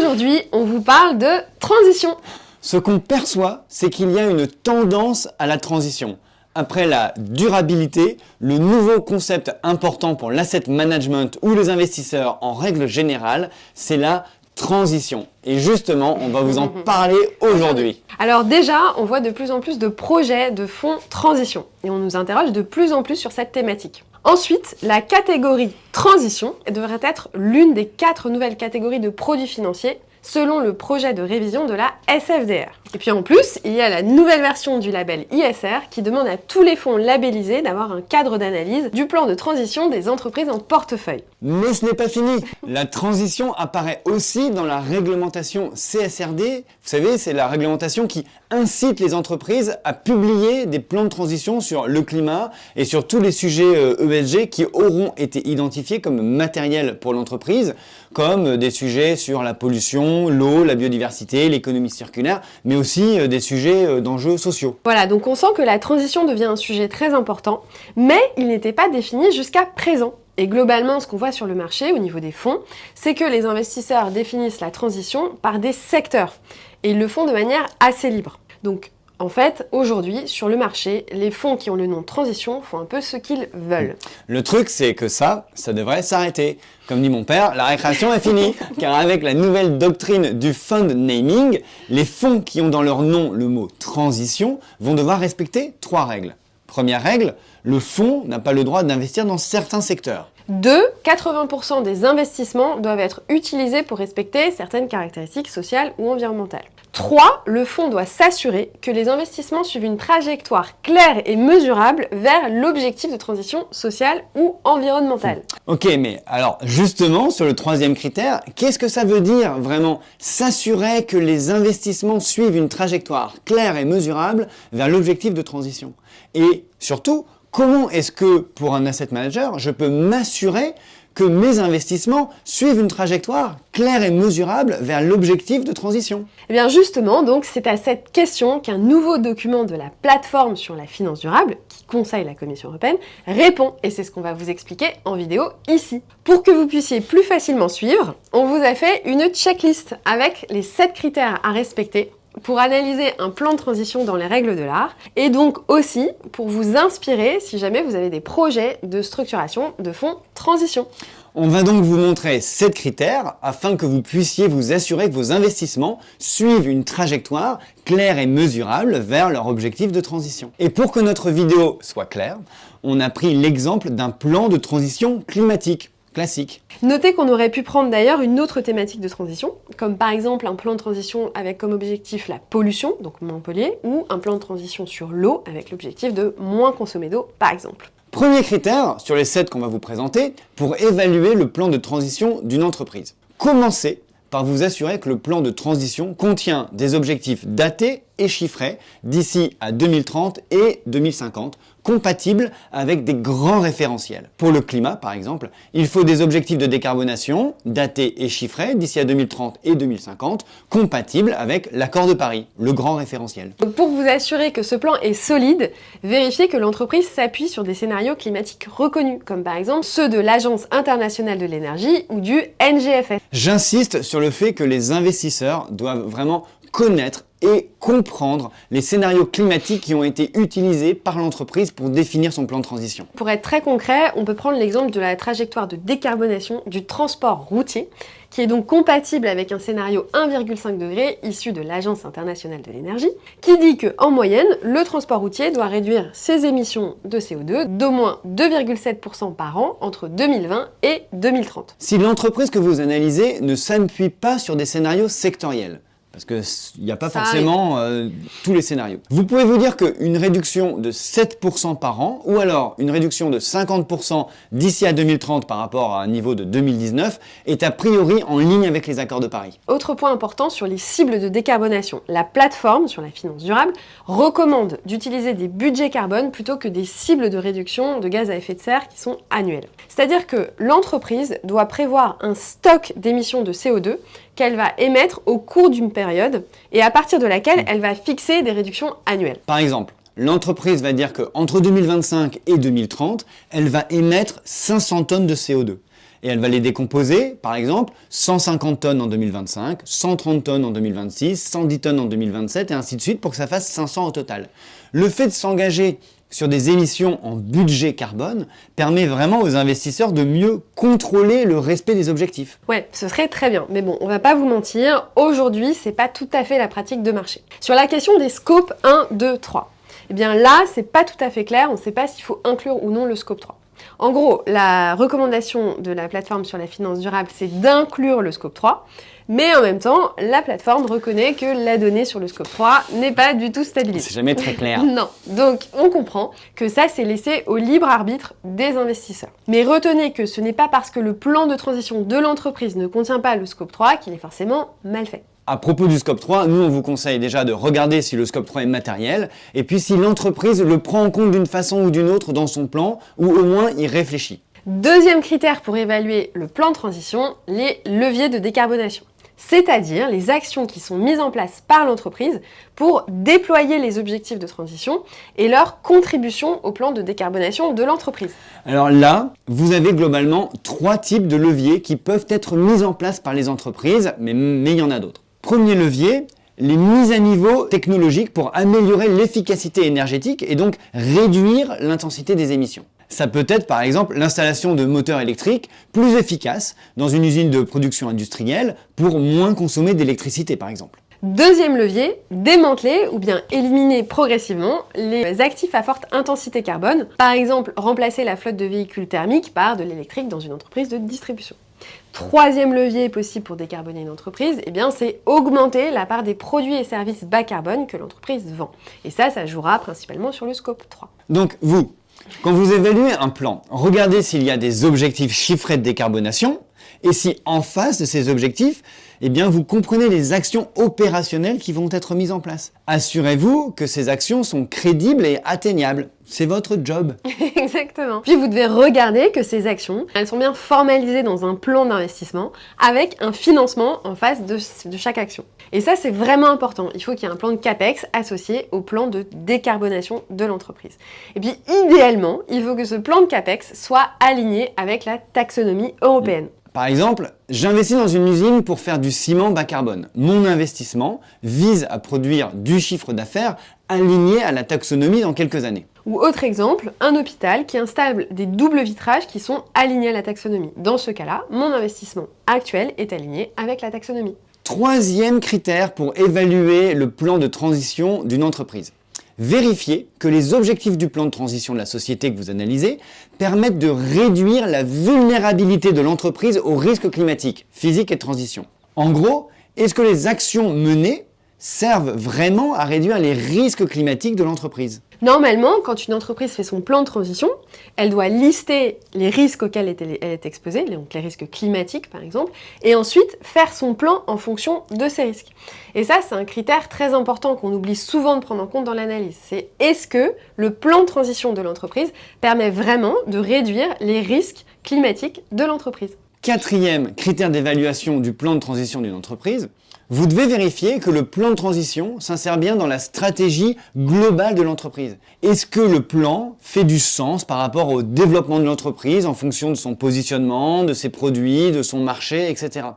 Aujourd'hui, on vous parle de transition. Ce qu'on perçoit, c'est qu'il y a une tendance à la transition. Après la durabilité, le nouveau concept important pour l'asset management ou les investisseurs en règle générale, c'est la transition. Et justement, on va vous en parler aujourd'hui. Alors déjà, on voit de plus en plus de projets de fonds transition et on nous interroge de plus en plus sur cette thématique. Ensuite, la catégorie transition devrait être l'une des 4 nouvelles catégories de produits financiers selon le projet de révision de la SFDR. Et puis en plus, il y a la nouvelle version du label ISR qui demande à tous les fonds labellisés d'avoir un cadre d'analyse du plan de transition des entreprises en portefeuille. Mais ce n'est pas fini. La transition apparaît aussi dans la réglementation CSRD. Vous savez, c'est la réglementation qui incite les entreprises à publier des plans de transition sur le climat et sur tous les sujets ESG qui auront été identifiés comme matériels pour l'entreprise, comme des sujets sur la pollution, l'eau, la biodiversité, l'économie circulaire, mais aussi des sujets d'enjeux sociaux. Voilà, donc on sent que la transition devient un sujet très important, mais il n'était pas défini jusqu'à présent. Et globalement, ce qu'on voit sur le marché au niveau des fonds, c'est que les investisseurs définissent la transition par des secteurs. Et ils le font de manière assez libre. Donc, en fait, aujourd'hui, sur le marché, les fonds qui ont le nom de transition font un peu ce qu'ils veulent. Le truc, c'est que ça devrait s'arrêter. Comme dit mon père, la récréation est finie. Car avec la nouvelle doctrine du fund naming, les fonds qui ont dans leur nom le mot transition vont devoir respecter 3 règles. Première règle, le fonds n'a pas le droit d'investir dans certains secteurs. 2. 80% des investissements doivent être utilisés pour respecter certaines caractéristiques sociales ou environnementales. 3. Le fonds doit s'assurer que les investissements suivent une trajectoire claire et mesurable vers l'objectif de transition sociale ou environnementale. Ok, mais alors justement, sur le 3e critère, qu'est-ce que ça veut dire vraiment s'assurer que les investissements suivent une trajectoire claire et mesurable vers l'objectif de transition? Et surtout, comment est-ce que, pour un asset manager, je peux m'assurer que mes investissements suivent une trajectoire claire et mesurable vers l'objectif de transition? Eh bien justement, donc c'est à cette question qu'un nouveau document de la plateforme sur la finance durable, qui conseille la Commission européenne, répond. Et c'est ce qu'on va vous expliquer en vidéo ici. Pour que vous puissiez plus facilement suivre, on vous a fait une checklist avec les 7 critères à respecter pour analyser un plan de transition dans les règles de l'art et donc aussi pour vous inspirer si jamais vous avez des projets de structuration de fonds transition. On va donc vous montrer 7 critères afin que vous puissiez vous assurer que vos investissements suivent une trajectoire claire et mesurable vers leur objectif de transition. Et pour que notre vidéo soit claire, on a pris l'exemple d'un plan de transition climatique classique. Notez qu'on aurait pu prendre d'ailleurs une autre thématique de transition, comme par exemple un plan de transition avec comme objectif la pollution, donc moins polluer, ou un plan de transition sur l'eau avec l'objectif de moins consommer d'eau, par exemple. Premier critère sur les 7 qu'on va vous présenter pour évaluer le plan de transition d'une entreprise. Commencez par vous assurer que le plan de transition contient des objectifs datés et chiffrés d'ici à 2030 et 2050, compatibles avec des grands référentiels. Pour le climat, par exemple, il faut des objectifs de décarbonation datés et chiffrés d'ici à 2030 et 2050, compatibles avec l'accord de Paris, le grand référentiel. Donc pour vous assurer que ce plan est solide, vérifiez que l'entreprise s'appuie sur des scénarios climatiques reconnus, comme par exemple ceux de l'Agence internationale de l'énergie ou du NGFS. J'insiste sur le fait que les investisseurs doivent vraiment connaître et comprendre les scénarios climatiques qui ont été utilisés par l'entreprise pour définir son plan de transition. Pour être très concret, on peut prendre l'exemple de la trajectoire de décarbonation du transport routier, qui est donc compatible avec un scénario 1,5 degré issu de l'Agence internationale de l'énergie, qui dit qu'en moyenne, le transport routier doit réduire ses émissions de CO2 d'au moins 2,7% par an entre 2020 et 2030. Si l'entreprise que vous analysez ne s'appuie pas sur des scénarios sectoriels, parce qu'il n'y a pas forcément tous les scénarios. Vous pouvez vous dire qu'une réduction de 7% par an, ou alors une réduction de 50% d'ici à 2030 par rapport à un niveau de 2019, est a priori en ligne avec les accords de Paris. Autre point important sur les cibles de décarbonation. La plateforme sur la finance durable recommande d'utiliser des budgets carbone plutôt que des cibles de réduction de gaz à effet de serre qui sont annuelles. C'est-à-dire que l'entreprise doit prévoir un stock d'émissions de CO2 qu'elle va émettre au cours d'une période et à partir de laquelle elle va fixer des réductions annuelles. Par exemple, l'entreprise va dire qu'entre 2025 et 2030, elle va émettre 500 tonnes de CO2. Et elle va les décomposer, par exemple, 150 tonnes en 2025, 130 tonnes en 2026, 110 tonnes en 2027, et ainsi de suite, pour que ça fasse 500 au total. Le fait de s'engager sur des émissions en budget carbone permet vraiment aux investisseurs de mieux contrôler le respect des objectifs. Ouais, ce serait très bien. Mais bon, on va pas vous mentir, aujourd'hui, c'est pas tout à fait la pratique de marché. Sur la question des scopes 1, 2, 3, eh bien là, c'est pas tout à fait clair, on ne sait pas s'il faut inclure ou non le scope 3. En gros, la recommandation de la plateforme sur la finance durable, c'est d'inclure le scope 3, mais en même temps, la plateforme reconnaît que la donnée sur le scope 3 n'est pas du tout stabilisée. C'est jamais très clair. Non, donc on comprend que ça, c'est laissé au libre arbitre des investisseurs. Mais retenez que ce n'est pas parce que le plan de transition de l'entreprise ne contient pas le scope 3 qu'il est forcément mal fait. À propos du scope 3, nous on vous conseille déjà de regarder si le scope 3 est matériel, et puis si l'entreprise le prend en compte d'une façon ou d'une autre dans son plan, ou au moins y réfléchit. Deuxième critère pour évaluer le plan de transition, les leviers de décarbonation. C'est-à-dire les actions qui sont mises en place par l'entreprise pour déployer les objectifs de transition et leur contribution au plan de décarbonation de l'entreprise. Alors là, vous avez globalement 3 types de leviers qui peuvent être mis en place par les entreprises, mais il y en a d'autres. Premier levier, les mises à niveau technologiques pour améliorer l'efficacité énergétique et donc réduire l'intensité des émissions. Ça peut être par exemple l'installation de moteurs électriques plus efficaces dans une usine de production industrielle pour moins consommer d'électricité par exemple. Deuxième levier, démanteler ou bien éliminer progressivement les actifs à forte intensité carbone. Par exemple, remplacer la flotte de véhicules thermiques par de l'électrique dans une entreprise de distribution. Troisième levier possible pour décarboner une entreprise, eh bien, c'est augmenter la part des produits et services bas carbone que l'entreprise vend. Et ça jouera principalement sur le scope 3. Donc vous, quand vous évaluez un plan, regardez s'il y a des objectifs chiffrés de décarbonation et si en face de ces objectifs, eh bien, vous comprenez les actions opérationnelles qui vont être mises en place. Assurez-vous que ces actions sont crédibles et atteignables. C'est votre job. Exactement. Puis vous devez regarder que ces actions, elles sont bien formalisées dans un plan d'investissement avec un financement en face de chaque action. Et ça, c'est vraiment important. Il faut qu'il y ait un plan de CAPEX associé au plan de décarbonation de l'entreprise. Et puis, idéalement, il faut que ce plan de CAPEX soit aligné avec la taxonomie européenne. Par exemple, j'investis dans une usine pour faire du ciment bas carbone. Mon investissement vise à produire du chiffre d'affaires aligné à la taxonomie dans quelques années. Ou autre exemple, un hôpital qui installe des doubles vitrages qui sont alignés à la taxonomie. Dans ce cas-là, mon investissement actuel est aligné avec la taxonomie. Troisième critère pour évaluer le plan de transition d'une entreprise. Vérifiez que les objectifs du plan de transition de la société que vous analysez permettent de réduire la vulnérabilité de l'entreprise aux risques climatiques, physiques et de transition. En gros, est-ce que les actions menées servent vraiment à réduire les risques climatiques de l'entreprise ? Normalement, quand une entreprise fait son plan de transition, elle doit lister les risques auxquels elle est exposée, donc les risques climatiques par exemple, et ensuite faire son plan en fonction de ces risques. Et ça, c'est un critère très important qu'on oublie souvent de prendre en compte dans l'analyse. C'est est-ce que le plan de transition de l'entreprise permet vraiment de réduire les risques climatiques de l'entreprise ? Quatrième critère d'évaluation du plan de transition d'une entreprise, vous devez vérifier que le plan de transition s'insère bien dans la stratégie globale de l'entreprise. Est-ce que le plan fait du sens par rapport au développement de l'entreprise en fonction de son positionnement, de ses produits, de son marché, etc.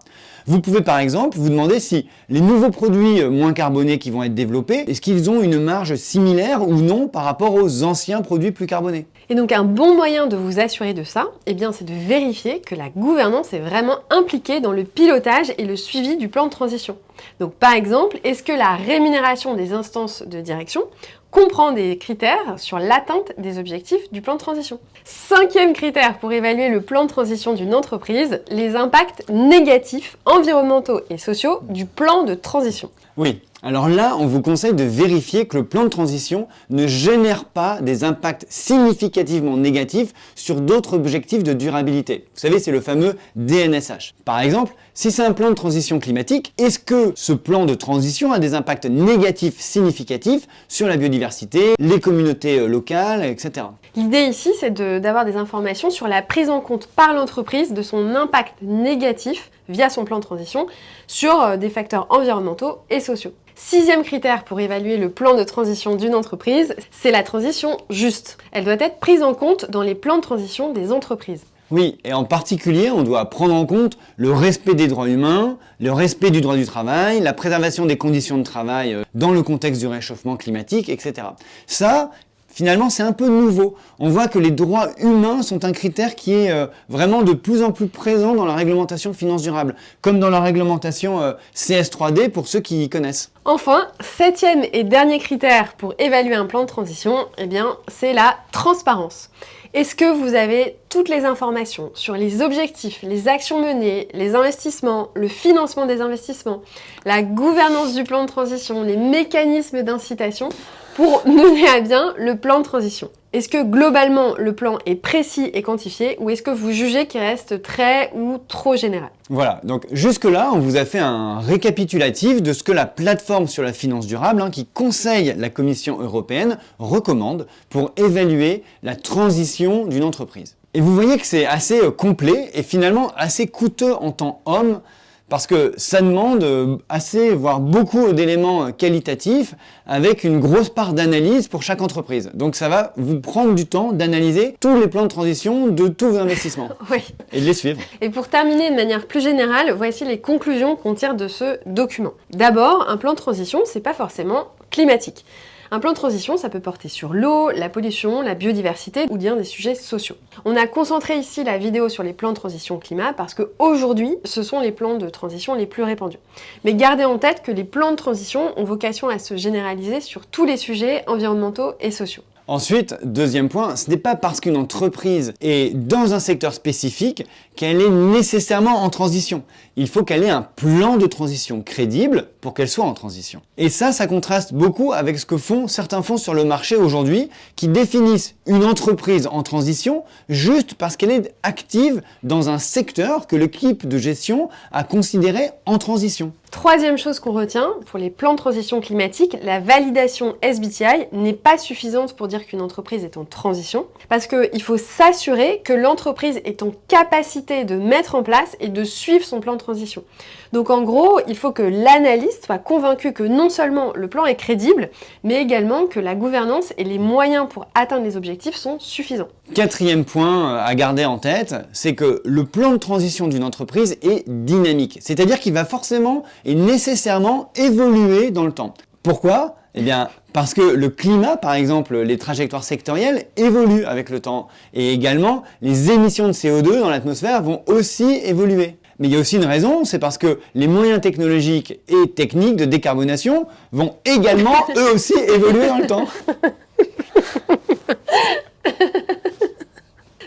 Vous pouvez par exemple vous demander si les nouveaux produits moins carbonés qui vont être développés, est-ce qu'ils ont une marge similaire ou non par rapport aux anciens produits plus carbonés. Et donc un bon moyen de vous assurer de ça, eh bien, c'est de vérifier que la gouvernance est vraiment impliquée dans le pilotage et le suivi du plan de transition. Donc par exemple, est-ce que la rémunération des instances de direction comprend des critères sur l'atteinte des objectifs du plan de transition? Cinquième critère pour évaluer le plan de transition d'une entreprise, les impacts négatifs environnementaux et sociaux du plan de transition. Oui, alors là, on vous conseille de vérifier que le plan de transition ne génère pas des impacts significativement négatifs sur d'autres objectifs de durabilité. Vous savez, c'est le fameux DNSH. Par exemple, si c'est un plan de transition climatique, est-ce que ce plan de transition a des impacts négatifs significatifs sur la biodiversité, les communautés locales, etc. L'idée ici, c'est d'avoir des informations sur la prise en compte par l'entreprise de son impact négatif via son plan de transition sur des facteurs environnementaux et sociaux. Sixième critère pour évaluer le plan de transition d'une entreprise, c'est la transition juste. Elle doit être prise en compte dans les plans de transition des entreprises. Oui, et en particulier, on doit prendre en compte le respect des droits humains, le respect du droit du travail, la préservation des conditions de travail dans le contexte du réchauffement climatique, etc. Ça, finalement, c'est un peu nouveau. On voit que les droits humains sont un critère qui est vraiment de plus en plus présent dans la réglementation finance durable, comme dans la réglementation CS3D pour ceux qui y connaissent. Enfin, 7e et dernier critère pour évaluer un plan de transition, eh bien, c'est la transparence. Est-ce que vous avez toutes les informations sur les objectifs, les actions menées, les investissements, le financement des investissements, la gouvernance du plan de transition, les mécanismes d'incitation pour mener à bien le plan de transition? Est-ce que globalement le plan est précis et quantifié ou est-ce que vous jugez qu'il reste très ou trop général? Voilà, donc jusque-là, on vous a fait un récapitulatif de ce que la plateforme sur la finance durable, qui conseille la Commission européenne, recommande pour évaluer la transition d'une entreprise. Et vous voyez que c'est assez complet et finalement assez coûteux en temps homme, parce que ça demande voire beaucoup d'éléments qualitatifs avec une grosse part d'analyse pour chaque entreprise. Donc ça va vous prendre du temps d'analyser tous les plans de transition de tous vos investissements. Oui. Et de les suivre. Et pour terminer de manière plus générale, voici les conclusions qu'on tire de ce document. D'abord, un plan de transition, c'est pas forcément climatique. Un plan de transition, ça peut porter sur l'eau, la pollution, la biodiversité ou bien des sujets sociaux. On a concentré ici la vidéo sur les plans de transition climat parce qu'aujourd'hui, ce sont les plans de transition les plus répandus. Mais gardez en tête que les plans de transition ont vocation à se généraliser sur tous les sujets environnementaux et sociaux. Ensuite, deuxième point, ce n'est pas parce qu'une entreprise est dans un secteur spécifique qu'elle est nécessairement en transition. Il faut qu'elle ait un plan de transition crédible pour qu'elle soit en transition. Et ça contraste beaucoup avec ce que font certains fonds sur le marché aujourd'hui qui définissent une entreprise en transition juste parce qu'elle est active dans un secteur que l'équipe de gestion a considéré en transition. Troisième chose qu'on retient, pour les plans de transition climatique, la validation SBTi n'est pas suffisante pour dire qu'une entreprise est en transition, parce qu'il faut s'assurer que l'entreprise est en capacité de mettre en place et de suivre son plan de transition. Donc en gros, il faut que l'analyste soit convaincu que non seulement le plan est crédible, mais également que la gouvernance et les moyens pour atteindre les objectifs sont suffisants. Quatrième point à garder en tête, c'est que le plan de transition d'une entreprise est dynamique. C'est-à-dire qu'il va forcément et nécessairement évoluer dans le temps. Pourquoi ? Eh bien, parce que le climat, par exemple, les trajectoires sectorielles évoluent avec le temps. Et également, les émissions de CO2 dans l'atmosphère vont aussi évoluer. Mais il y a aussi une raison, c'est parce que les moyens technologiques et techniques de décarbonation vont également, eux aussi, évoluer dans le temps.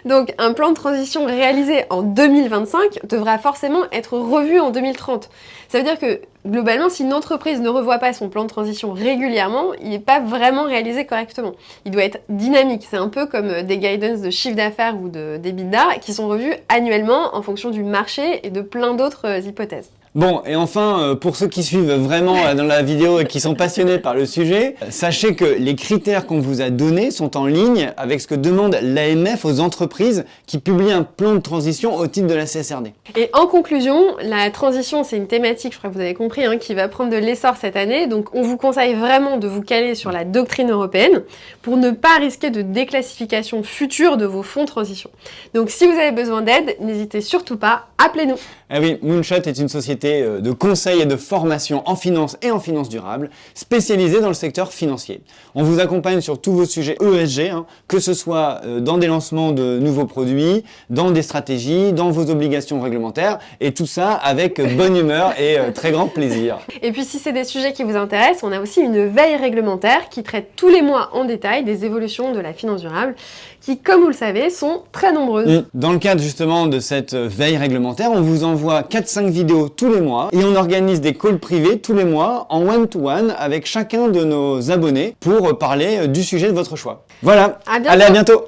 Donc un plan de transition réalisé en 2025 devra forcément être revu en 2030. Ça veut dire que globalement, si une entreprise ne revoit pas son plan de transition régulièrement, il n'est pas vraiment réalisé correctement. Il doit être dynamique. C'est un peu comme des guidance de chiffre d'affaires ou d'EBITDA qui sont revus annuellement en fonction du marché et de plein d'autres hypothèses. Bon, et enfin, pour ceux qui suivent vraiment dans la vidéo et qui sont passionnés par le sujet, sachez que les critères qu'on vous a donnés sont en ligne avec ce que demande l'AMF aux entreprises qui publient un plan de transition au titre de la CSRD. Et en conclusion, la transition, c'est une thématique, je crois que vous avez compris, qui va prendre de l'essor cette année. Donc on vous conseille vraiment de vous caler sur la doctrine européenne pour ne pas risquer de déclassification future de vos fonds de transition. Donc si vous avez besoin d'aide, n'hésitez surtout pas, appelez-nous. Ah oui, Moonshot est une société de conseil et de formation en finance et en finance durable, spécialisée dans le secteur financier. On vous accompagne sur tous vos sujets ESG, que ce soit dans des lancements de nouveaux produits, dans des stratégies, dans vos obligations réglementaires, et tout ça avec bonne humeur et très grand plaisir. Et puis si c'est des sujets qui vous intéressent, on a aussi une veille réglementaire qui traite tous les mois en détail des évolutions de la finance durable, qui, comme vous le savez, sont très nombreuses. Dans le cadre justement de cette veille réglementaire, on vous envoie 4-5 vidéos tous les mois et on organise des calls privés tous les mois en one-to-one avec chacun de nos abonnés pour parler du sujet de votre choix. Voilà, À bientôt. Allez, à bientôt.